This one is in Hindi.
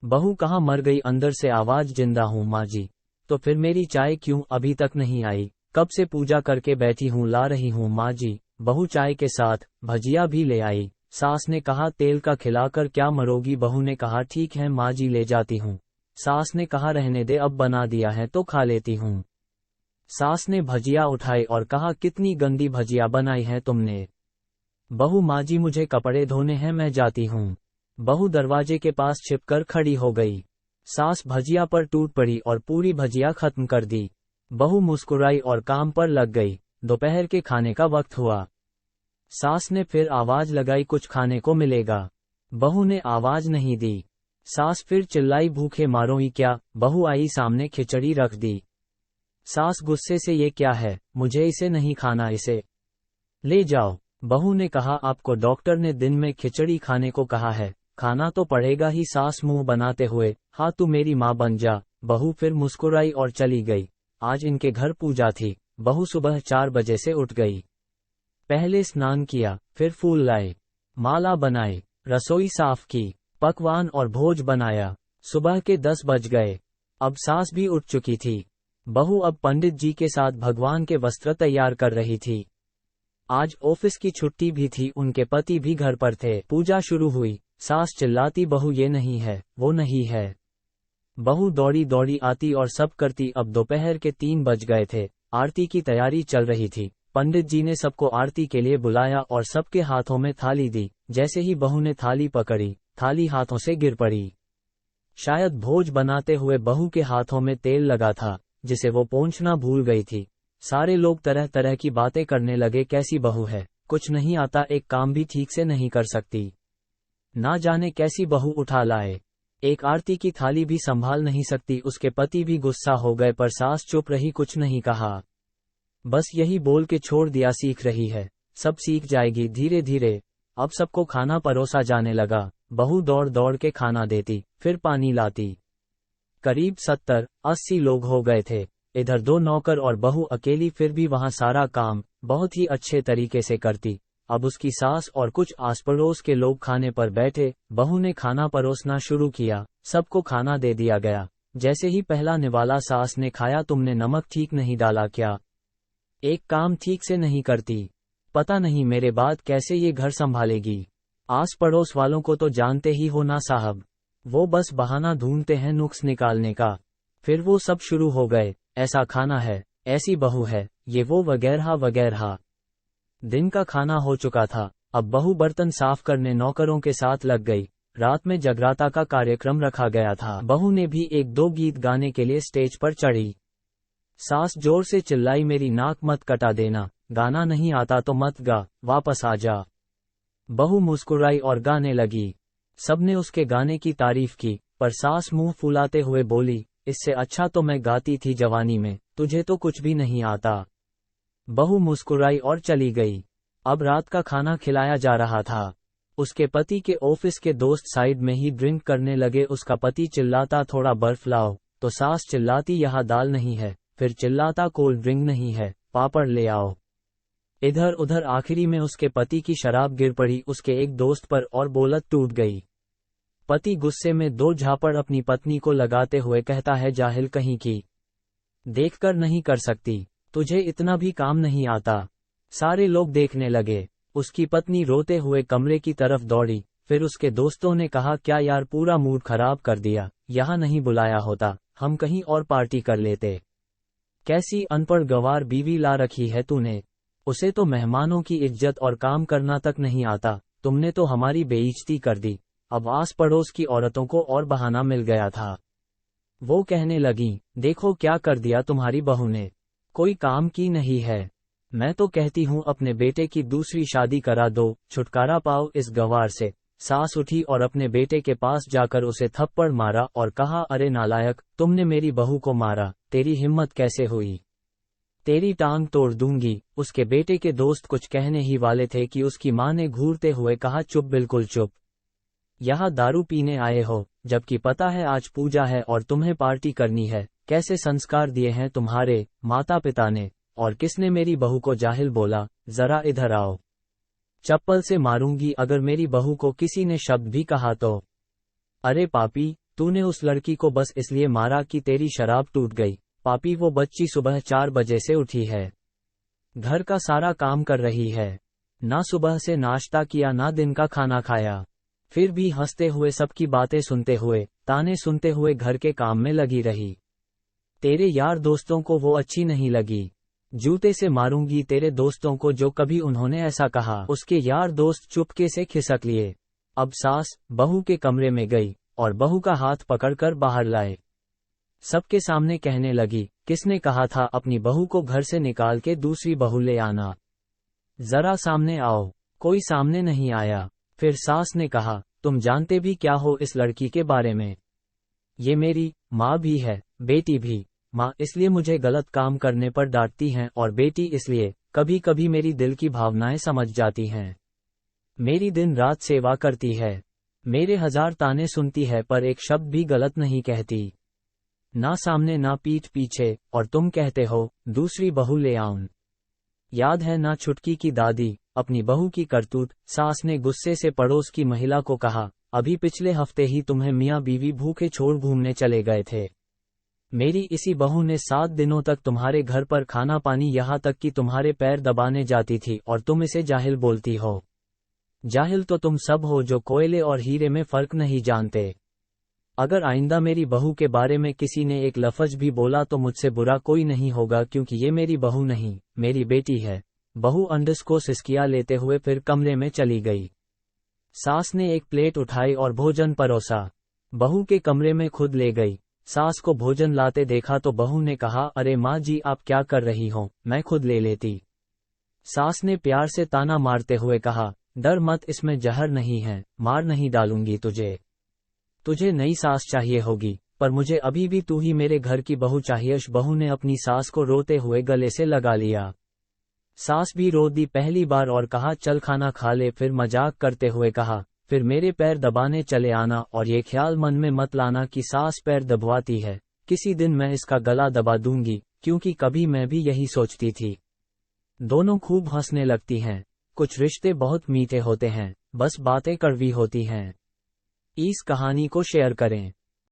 बहू कहाँ मर गई? अंदर से आवाज, जिंदा हूँ माँ जी। तो फिर मेरी चाय क्यों अभी तक नहीं आई? कब से पूजा करके बैठी हूँ, ला रही हूँ माँ जी। बहू चाय के साथ भजिया भी ले आई। सास ने कहा तेल का खिलाकर क्या मरोगी? बहू ने कहा ठीक है माँ जी, ले जाती हूँ। सास ने कहा रहने दे, अब बना दिया है तो खा लेती हूँ। सास ने भजिया उठाई और कहा कितनी गंदी भजिया बनाई है तुमने। बहू माँ जी मुझे कपड़े धोने हैं, मैं जाती हूँ। बहू दरवाजे के पास छिपकर खड़ी हो गई। सास भजिया पर टूट पड़ी और पूरी भजिया खत्म कर दी। बहू मुस्कुराई और काम पर लग गई। दोपहर के खाने का वक्त हुआ। सास ने फिर आवाज लगाई, कुछ खाने को मिलेगा? बहू ने आवाज नहीं दी। सास फिर चिल्लाई, भूखे मारोगी क्या? बहू आई सामने, खिचड़ी रख दी। सास गुस्से से, ये क्या है? मुझे इसे नहीं खाना, इसे ले जाओ। बहू ने कहा आपको डॉक्टर ने दिन में खिचड़ी खाने को कहा है, खाना तो पड़ेगा ही। सास मुंह बनाते हुए, हाँ तू मेरी माँ बन जा। बहू फिर मुस्कुराई और चली गई। आज इनके घर पूजा थी। बहू सुबह 4 बजे से उठ गई। पहले स्नान किया, फिर फूल लाए, माला बनाई, रसोई साफ की, पकवान और भोज बनाया। सुबह के 10 बज गए। अब सास भी उठ चुकी थी। बहू अब पंडित जी के साथ भगवान के वस्त्र तैयार कर रही थी। आज ऑफिस की छुट्टी भी थी, उनके पति भी घर पर थे। पूजा शुरू हुई। सास चिल्लाती, बहू ये नहीं है, वो नहीं है। बहू दौड़ी दौड़ी आती और सब करती। अब दोपहर के 3 बज गए थे। आरती की तैयारी चल रही थी। पंडित जी ने सबको आरती के लिए बुलाया और सबके हाथों में थाली दी। जैसे ही बहू ने थाली पकड़ी, थाली हाथों से गिर पड़ी। शायद भोज बनाते हुए बहू के हाथों में तेल लगा था, जिसे वो पोंछना भूल गई थी। सारे लोग तरह तरह की बातें करने लगे, कैसी बहू है, कुछ नहीं आता, एक काम भी ठीक से नहीं कर सकती, ना जाने कैसी बहू उठा लाए, एक आरती की थाली भी संभाल नहीं सकती। उसके पति भी गुस्सा हो गए, पर सास चुप रही, कुछ नहीं कहा। बस यही बोल के छोड़ दिया, सीख रही है, सब सीख जाएगी धीरे धीरे। अब सबको खाना परोसा जाने लगा। बहू दौड़ दौड़ के खाना देती, फिर पानी लाती। करीब 70-80 लोग हो गए थे। इधर 2 नौकर और बहू अकेली, फिर भी वहां सारा काम बहुत ही अच्छे तरीके से करती। अब उसकी सास और कुछ आस पड़ोस के लोग खाने पर बैठे। बहू ने खाना परोसना शुरू किया, सबको खाना दे दिया गया। जैसे ही पहला निवाला सास ने खाया, तुमने नमक ठीक नहीं डाला क्या? एक काम ठीक से नहीं करती, पता नहीं मेरे बाद कैसे ये घर संभालेगी। आस पड़ोस वालों को तो जानते ही हो ना साहब, वो बस बहाना ढूंढते हैं नुक्स निकालने का। फिर वो सब शुरू हो गए, ऐसा खाना है, ऐसी बहू है, ये वो वगैरह वगैरह। दिन का खाना हो चुका था। अब बहू बर्तन साफ करने नौकरों के साथ लग गई। रात में जगराता का कार्यक्रम रखा गया था। बहू ने भी 1-2 गीत गाने के लिए स्टेज पर चढ़ी। सास जोर से चिल्लाई, मेरी नाक मत कटा देना, गाना नहीं आता तो मत गा, वापस आ जा। बहू मुस्कुराई और गाने लगी। सबने उसके गाने की तारीफ की, पर सास मुंह फुलाते हुए बोली, इससे अच्छा तो मैं गाती थी जवानी में, तुझे तो कुछ भी नहीं आता। बहू मुस्कुराई और चली गई। अब रात का खाना खिलाया जा रहा था। उसके पति के ऑफिस के दोस्त साइड में ही ड्रिंक करने लगे। उसका पति चिल्लाता, थोड़ा बर्फ लाओ, तो सास चिल्लाती, यहाँ दाल नहीं है, फिर चिल्लाता, कोल्ड ड्रिंक नहीं है, पापड़ ले आओ। इधर उधर आखिरी में उसके पति की शराब गिर पड़ी उसके एक दोस्त पर और बोलत टूट गई। पति गुस्से में 2 झापड़ अपनी पत्नी को लगाते हुए कहता है, जाहिल कहीं की, देखकर नहीं कर सकती, तुझे इतना भी काम नहीं आता। सारे लोग देखने लगे। उसकी पत्नी रोते हुए कमरे की तरफ दौड़ी। फिर उसके दोस्तों ने कहा, क्या यार, पूरा मूड खराब कर दिया, यहाँ नहीं बुलाया होता, हम कहीं और पार्टी कर लेते। कैसी अनपढ़ गंवार बीवी ला रखी है तूने, उसे तो मेहमानों की इज्जत और काम करना तक नहीं आता, तुमने तो हमारी बेइज्जती कर दी। अब आस पड़ोस की औरतों को और बहाना मिल गया था। वो कहने लगी, देखो क्या कर दिया तुम्हारी बहू ने, कोई काम की नहीं है। मैं तो कहती हूँ अपने बेटे की दूसरी शादी करा दो, छुटकारा पाओ इस गंवार से। सास उठी और अपने बेटे के पास जाकर उसे थप्पड़ मारा और कहा, अरे नालायक, तुमने मेरी बहू को मारा, तेरी हिम्मत कैसे हुई, तेरी टांग तोड़ दूंगी। उसके बेटे के दोस्त कुछ कहने ही वाले थे कि उसकी मां ने घूरते हुए कहा, चुप, बिल्कुल चुप, यहाँ दारू पीने आए हो, जबकि पता है आज पूजा है और तुम्हें पार्टी करनी है। कैसे संस्कार दिए हैं तुम्हारे माता पिता ने, और किसने मेरी बहू को जाहिल बोला, जरा इधर आओ, चप्पल से मारूंगी अगर मेरी बहू को किसी ने शब्द भी कहा तो। अरे पापी, तूने उस लड़की को बस इसलिए मारा कि तेरी शराब टूट गई। पापी, वो बच्ची सुबह 4 बजे से उठी है, घर का सारा काम कर रही है, ना सुबह से नाश्ता किया ना दिन का खाना खाया, फिर भी हंसते हुए सबकी बातें सुनते हुए, ताने सुनते हुए घर के काम में लगी रही। तेरे यार दोस्तों को वो अच्छी नहीं लगी। जूते से मारूंगी तेरे दोस्तों को जो कभी उन्होंने ऐसा कहा। उसके यार दोस्त चुपके से खिसक लिए। अब सास बहू के कमरे में गई और बहू का हाथ पकड़कर बाहर लाए। सबके सामने कहने लगी, किसने कहा था अपनी बहू को घर से निकाल के दूसरी बहू ले आना? जरा सामने आओ। कोई सामने नहीं आया। फिर सास ने कहा, तुम जानते भी क्या हो इस लड़की के बारे में? ये मेरी माँ भी है, बेटी भी। माँ इसलिए मुझे गलत काम करने पर डांटती हैं और बेटी इसलिए कभी कभी मेरी दिल की भावनाएं समझ जाती हैं। मेरी दिन रात सेवा करती है, मेरे 1000 ताने सुनती है पर एक शब्द भी गलत नहीं कहती, ना सामने ना पीठ पीछे। और तुम कहते हो दूसरी बहू ले आऊं। याद है ना छुटकी की दादी, अपनी बहू की करतूत। सास ने गुस्से से पड़ोस की महिला को कहा, अभी पिछले हफ्ते ही तुम्हें मियाँ बीवी भूखे छोड़ घूमने चले गए थे। मेरी इसी बहू ने 7 दिनों तक तुम्हारे घर पर खाना पानी, यहाँ तक कि तुम्हारे पैर दबाने जाती थी और तुम इसे जाहिल बोलती हो। जाहिल तो तुम सब हो जो कोयले और हीरे में फर्क नहीं जानते। अगर आइंदा मेरी बहू के बारे में किसी ने एक लफ्ज भी बोला तो मुझसे बुरा कोई नहीं होगा, क्योंकि ये मेरी बहू नहीं, मेरी बेटी है। बहू अंडस को सिसकिया लेते हुए फिर कमरे में चली गई। सास ने एक प्लेट उठाई और भोजन परोसा, बहू के कमरे में खुद ले गई। सास को भोजन लाते देखा तो बहू ने कहा, अरे माँ जी आप क्या कर रही हो, मैं खुद ले लेती। सास ने प्यार से ताना मारते हुए कहा, डर मत, इसमें जहर नहीं है, मार नहीं डालूंगी तुझे। तुझे नई सास चाहिए होगी, पर मुझे अभी भी तू ही मेरे घर की बहू चाहिए। बहू ने अपनी सास को रोते हुए गले से लगा लिया। सास भी रो दी पहली बार और कहा, चल खाना खा ले। फिर मजाक करते हुए कहा, फिर मेरे पैर दबाने चले आना, और ये ख्याल मन में मत लाना कि सास पैर दबवाती है, किसी दिन मैं इसका गला दबा दूंगी, क्योंकि कभी मैं भी यही सोचती थी। दोनों खूब हंसने लगती हैं। कुछ रिश्ते बहुत मीठे होते हैं, बस बातें कड़वी होती हैं। इस कहानी को शेयर करें।